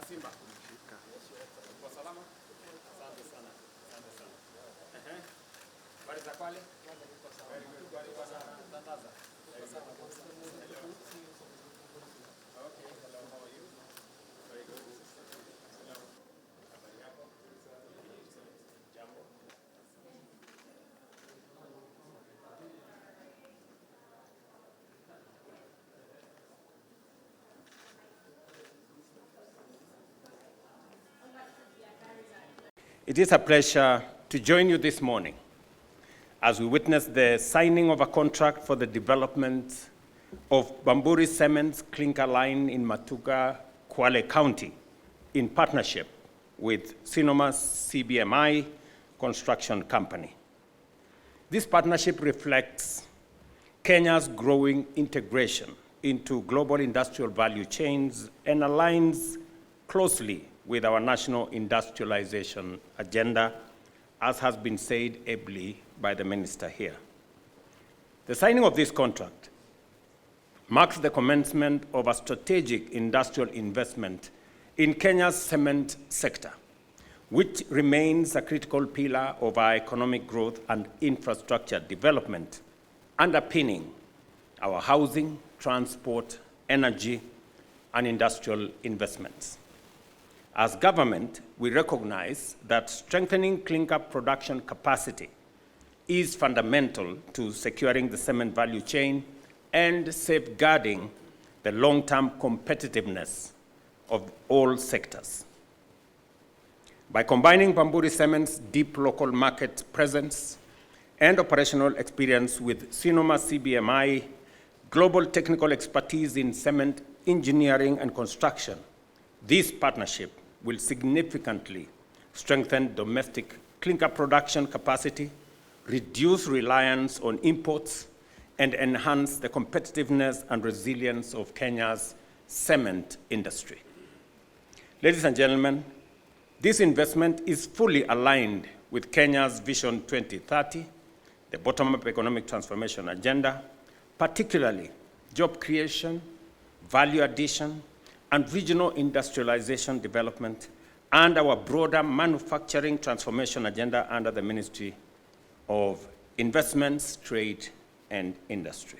Simba. Kwa salama? Asante sana. Asante sana. Habari za Kwale? Very good. Kwale kwa Tandaza. Okay. Hello, how are you? Very good. Hello. Habari yako? Jambo. It is a pleasure to join you this morning as we witness the signing of a contract for the development of Bamburi Cement's clinker line in Matuga, Kwale County, in partnership with Sinoma's CBMI Construction Company. This partnership reflects Kenya's growing integration into global industrial value chains and aligns closely with our national industrialization agenda, as has been said ably by the minister here. The signing of this contract marks the commencement of a strategic industrial investment in Kenya's cement sector, which remains a critical pillar of our economic growth and infrastructure development, underpinning our housing, transport, energy, and industrial investments. As government, we recognize that strengthening clinker production capacity is fundamental to securing the cement value chain and safeguarding the long-term competitiveness of all sectors. By combining Bamburi Cement's deep local market presence and operational experience with Sinoma CBMI, global technical expertise in cement engineering and construction, this partnership will significantly strengthen domestic clinker production capacity, reduce reliance on imports, and enhance the competitiveness and resilience of Kenya's cement industry. Ladies and gentlemen, this investment is fully aligned with Kenya's Vision 2030, the bottom-up economic transformation agenda, particularly job creation, value addition, and regional industrialization development, and our broader manufacturing transformation agenda under the Ministry of Investments, Trade, and Industry.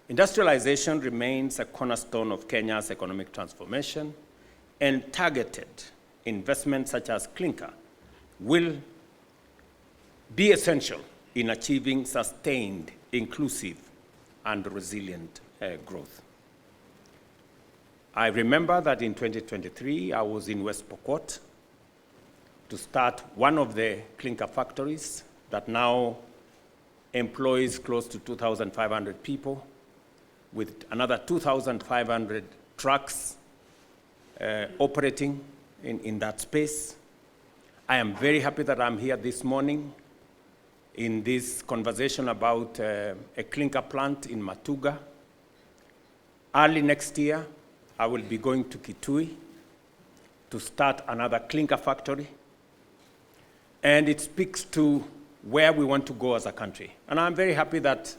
Industrialization remains a cornerstone of Kenya's economic transformation, and targeted investments such as clinker will be essential in achieving sustained, inclusive, and resilient growth. I remember that in 2023, I was in West Pokot to start one of the clinker factories that now employs close to 2,500 people, with another 2,500 trucks operating in that space. I am very happy that I'm here this morning in this conversation about a clinker plant in Matuga. Early next year, I will be going to Kitui to start another clinker factory. And it speaks to where we want to go as a country. And I'm very happy that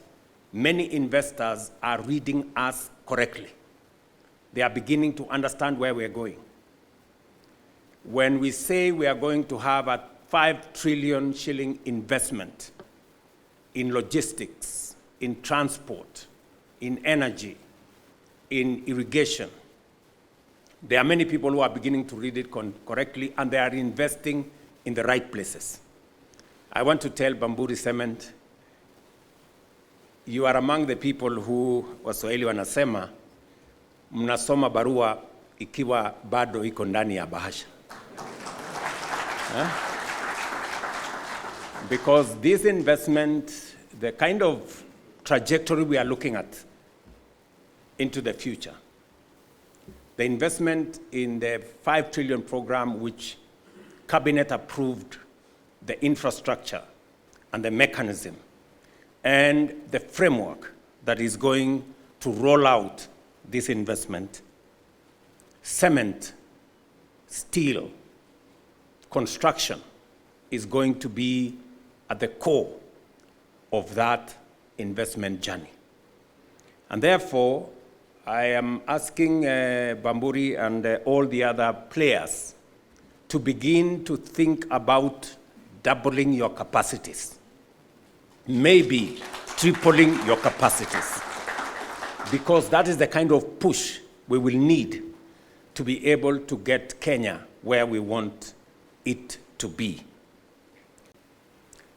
many investors are reading us correctly. They are beginning to understand where we're going. When we say we are going to have a 5 trillion shilling investment in logistics, in transport, in energy, in irrigation, there are many people who are beginning to read it correctly, and they are investing in the right places. I want to tell Bamburi Cement, you are among the people who, Waswahili wanasema, mnasoma barua ikiwa bado iko ndani ya bahasha. Because this investment, the kind of trajectory we are looking at into the future, the investment in the 5 trillion program, which Cabinet approved the infrastructure and the mechanism and the framework that is going to roll out this investment, cement, steel, construction is going to be at the core of that investment journey. And therefore, I am asking Bamburi and all the other players to begin to think about doubling your capacities, maybe tripling your capacities, because that is the kind of push we will need to be able to get Kenya where we want it to be.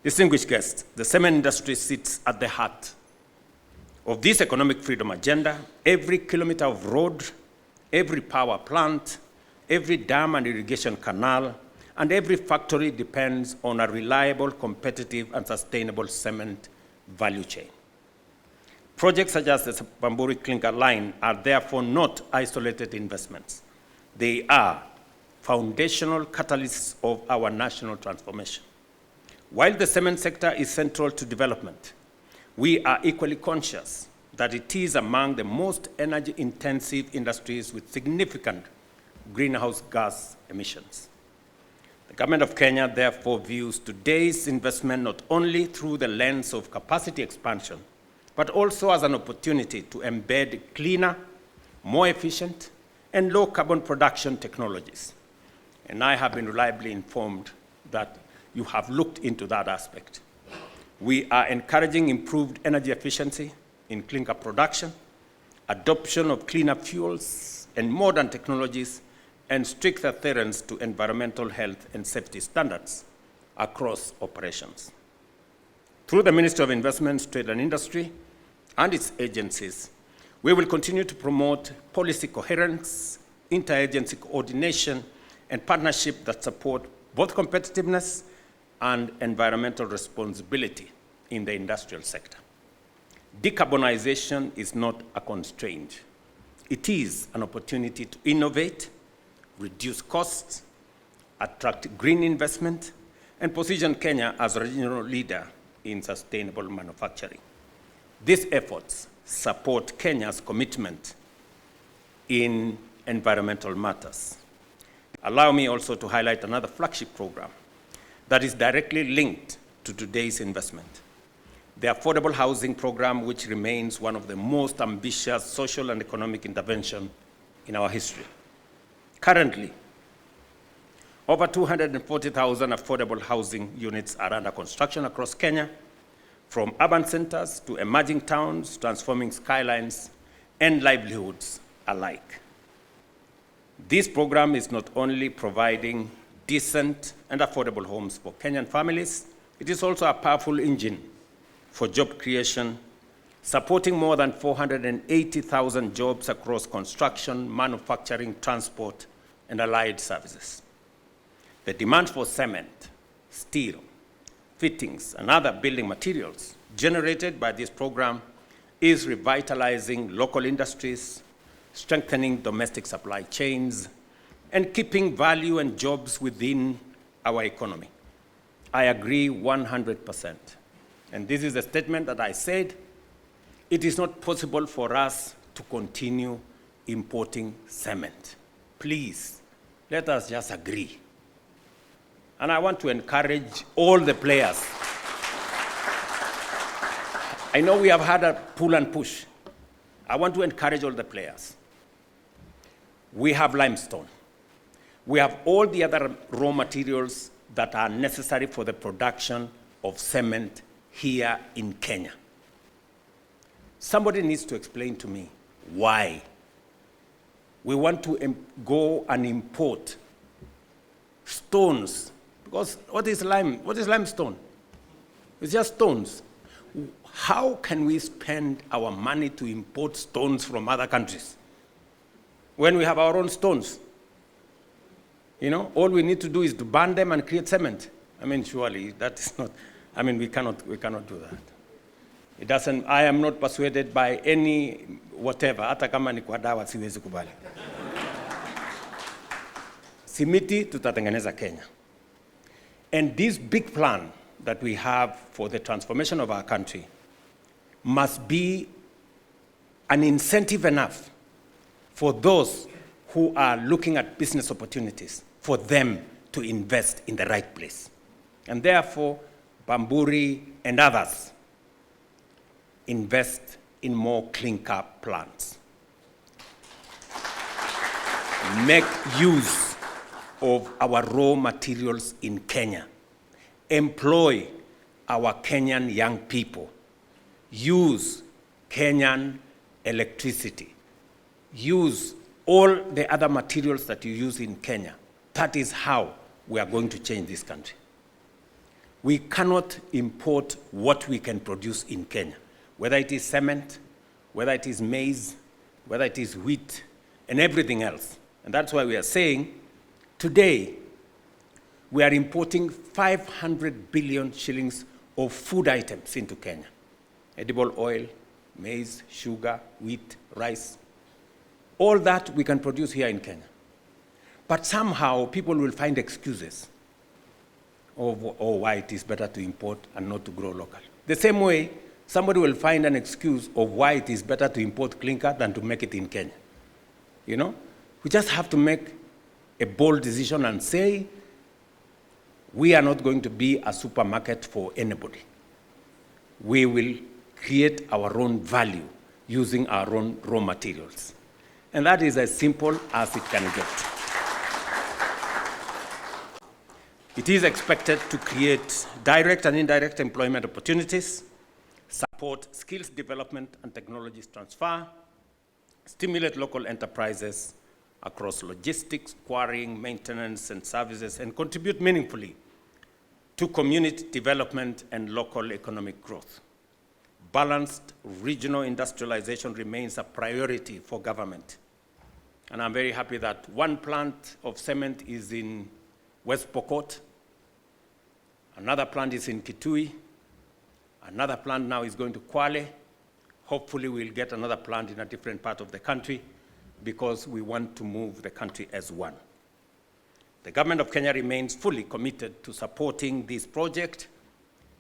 Distinguished guests, the cement industry sits at the heart of this economic freedom agenda. Every kilometer of road, every power plant, every dam and irrigation canal, and every factory depends on a reliable, competitive, and sustainable cement value chain. Projects such as the Bamburi clinker line are therefore not isolated investments. They are foundational catalysts of our national transformation. While the cement sector is central to development, we are equally conscious that it is among the most energy-intensive industries with significant greenhouse gas emissions. The government of Kenya therefore views today's investment not only through the lens of capacity expansion, but also as an opportunity to embed cleaner, more efficient, and low-carbon production technologies. And I have been reliably informed that you have looked into that aspect. We are encouraging improved energy efficiency in clinker production, adoption of cleaner fuels and modern technologies, and strict adherence to environmental health and safety standards across operations. Through the Ministry of Investments, Trade and Industry and its agencies, we will continue to promote policy coherence, interagency coordination, and partnership that support both competitiveness and environmental responsibility in the industrial sector. Decarbonization is not a constraint. It is an opportunity to innovate, reduce costs, attract green investment, and position Kenya as a regional leader in sustainable manufacturing. These efforts support Kenya's commitment in environmental matters. Allow me also to highlight another flagship program that is directly linked to today's investment: the Affordable Housing Program, which remains one of the most ambitious social and economic interventions in our history. Currently, over 240,000 affordable housing units are under construction across Kenya, from urban centers to emerging towns, transforming skylines and livelihoods alike. This program is not only providing decent and affordable homes for Kenyan families, it is also a powerful engine for job creation, supporting more than 480,000 jobs across construction, manufacturing, transport, and allied services. The demand for cement, steel, fittings, and other building materials generated by this program is revitalizing local industries, strengthening domestic supply chains, and keeping value and jobs within our economy. I agree 100%. And this is a statement that I said. It is not possible for us to continue importing cement. Please, let us just agree. And I want to encourage all the players. I know we have had a pull and push. I want to encourage all the players. We have limestone. We have all the other raw materials that are necessary for the production of cement here in Kenya. Somebody needs to explain to me why we want to go and import stones. Because what is limestone? It's just stones. How can we spend our money to import stones from other countries when we have our own stones? You know, all we need to do is to burn them and create cement. I mean, surely that is not, I mean, we cannot do that. It doesn't, I am not persuaded by any whatever, hata kama ni kwa dawa siwezi kubali. Simiti tutatengeneza Kenya. And this big plan that we have for the transformation of our country must be an incentive enough for those who are looking at business opportunities, for them to invest in the right place. And therefore, Bamburi and others invest in more clinker plants. make use of our raw materials in Kenya, employ our Kenyan young people, use Kenyan electricity, use all the other materials that you use in Kenya. That is how we are going to change this country. We cannot import what we can produce in Kenya, whether it is cement, whether it is maize, whether it is wheat, and everything else. And that's why we are saying, today, we are importing 500 billion shillings of food items into Kenya. Edible oil, maize, sugar, wheat, rice. All that we can produce here in Kenya. But somehow people will find excuses of why it is better to import and not to grow local. The same way, somebody will find an excuse of why it is better to import clinker than to make it in Kenya. You know? We just have to make a bold decision and say, we are not going to be a supermarket for anybody. We will create our own value using our own raw materials. And that is as simple as it can get. It is expected to create direct and indirect employment opportunities, support skills development and technologies transfer, stimulate local enterprises across logistics, quarrying, maintenance, and services, and contribute meaningfully to community development and local economic growth. Balanced regional industrialization remains a priority for government. And I'm very happy that one plant of cement is in West Pokot, another plant is in Kitui, another plant now is going to Kwale. Hopefully we'll get another plant in a different part of the country because we want to move the country as one. The government of Kenya remains fully committed to supporting this project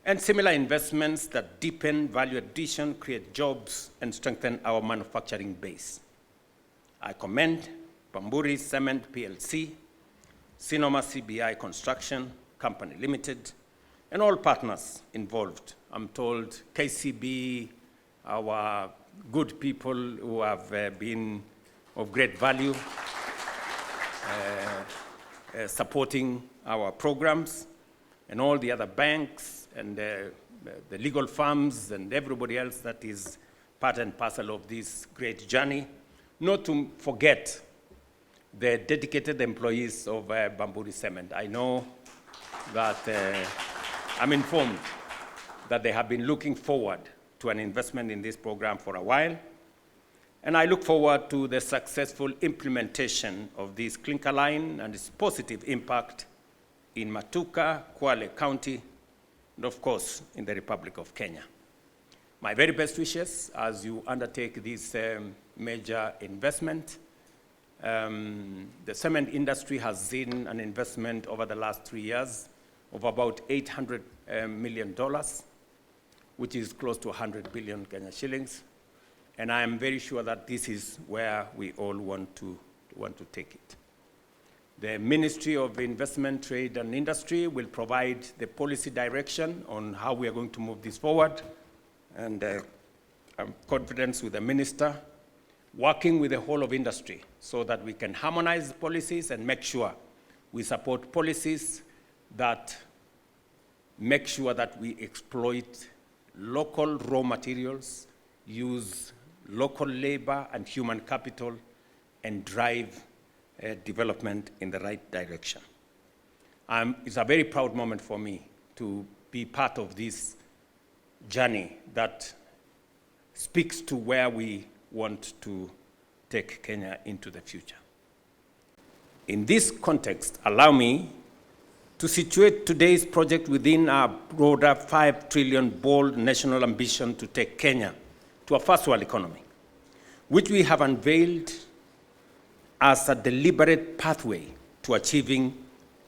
and similar investments that deepen value addition, create jobs, and strengthen our manufacturing base. I commend Bamburi Cement PLC, Sinoma CBI Construction Company Limited, and all partners involved. I'm told KCB, our good people who have been of great value, supporting our programs, and all the other banks and the legal firms and everybody else that is part and parcel of this great journey. Not to forget the dedicated employees of Bamburi Cement. I know that, I'm informed that they have been looking forward to an investment in this program for a while. And I look forward to the successful implementation of this clinker line and its positive impact in Matuka, Kwale County, and of course, in the Republic of Kenya. My very best wishes as you undertake this major investment. The cement industry has seen an investment over the last 3 years of about $800 million, which is close to 100 billion Kenya shillings. And I am very sure that this is where we all want to take it. The Ministry of Investment, Trade and Industry will provide the policy direction on how we are going to move this forward. And I'm confident with the minister, working with the whole of industry so that we can harmonize policies and make sure we support policies that make sure that we exploit local raw materials, use local labor and human capital, and drive development in the right direction. It's a very proud moment for me to be part of this journey that speaks to where we want to take Kenya into the future. In this context, allow me to situate today's project within our broader 5 trillion bold national ambition to take Kenya to a first world economy, which we have unveiled as a deliberate pathway to achieving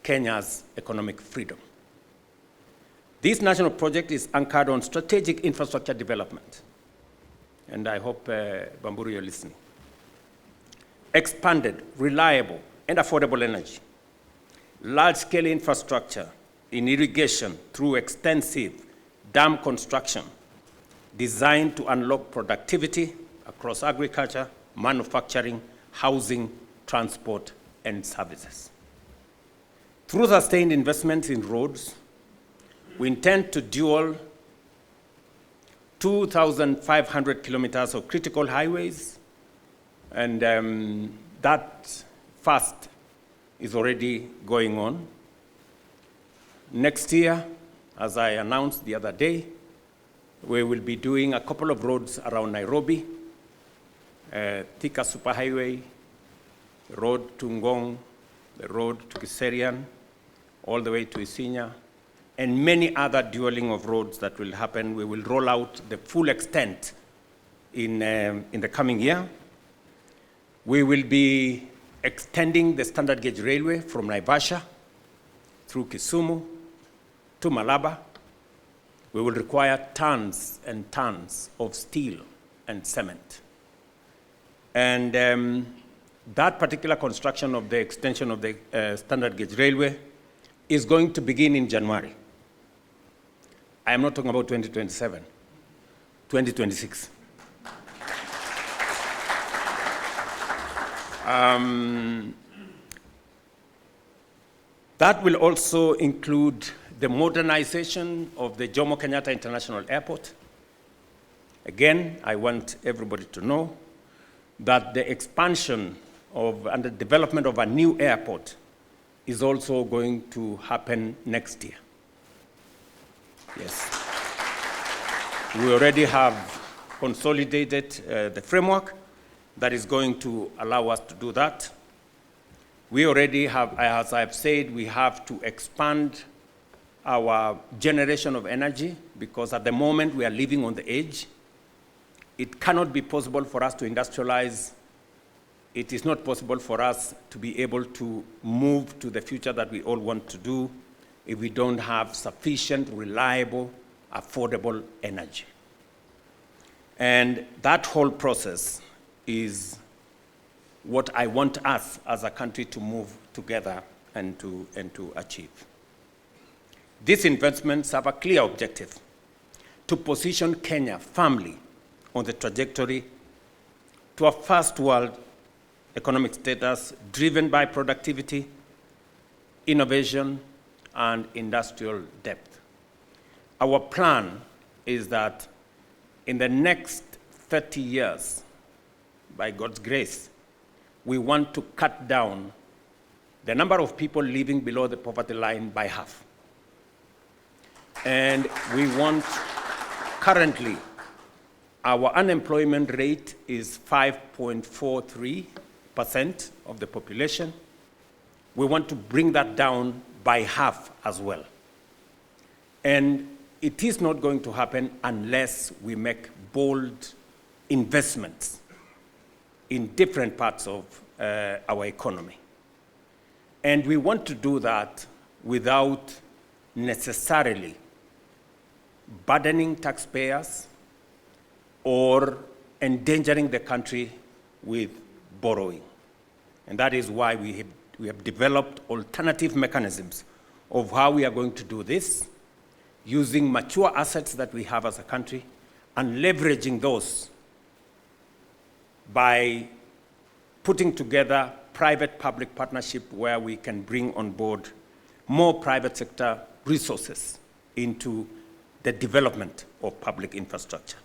Kenya's economic freedom. This national project is anchored on strategic infrastructure development, and I hope, Bamburi, you're listening. Expanded, reliable, and affordable energy, large-scale infrastructure in irrigation through extensive dam construction designed to unlock productivity across agriculture, manufacturing, housing, transport, and services. Through sustained investments in roads, we intend to dual 2,500 kilometers of critical highways, and that first is already going on. Next year, as I announced the other day, we will be doing a couple of roads around Nairobi, Thika Superhighway, the road to Ngong, the road to Kiserian, all the way to Isinya, and many other dualing of roads that will happen. We will roll out the full extent in the coming year. We will be extending the standard gauge railway from Naivasha through Kisumu to Malaba. We will require tons and tons of steel and cement. And that particular construction of the extension of the standard gauge railway is going to begin in January. I am not talking about 2027, 2026. That will also include the modernization of the Jomo Kenyatta International Airport. Again, I want everybody to know that the expansion of and the development of a new airport is also going to happen next year. Yes. We already have consolidated the framework that is going to allow us to do that. We already have, as I've said, we have to expand our generation of energy because at the moment we are living on the edge. It cannot be possible for us to industrialize. It is not possible for us to be able to move to the future that we all want to do if we don't have sufficient, reliable, affordable energy. And that whole process is what I want us as a country to move together and to achieve. These investments have a clear objective: to position Kenya firmly on the trajectory to a first world economic status driven by productivity, innovation, and industrial depth. Our plan is that in the next 30 years, by God's grace, we want to cut down the number of people living below the poverty line by half. And we want, currently, our unemployment rate is 5.43% of the population. We want to bring that down by half as well. And it is not going to happen unless we make bold investments in different parts of our economy. And we want to do that without necessarily burdening taxpayers or endangering the country with borrowing. And that is why we have developed alternative mechanisms of how we are going to do this, using mature assets that we have as a country and leveraging those by putting together private-public partnership where we can bring on board more private sector resources into the development of public infrastructure.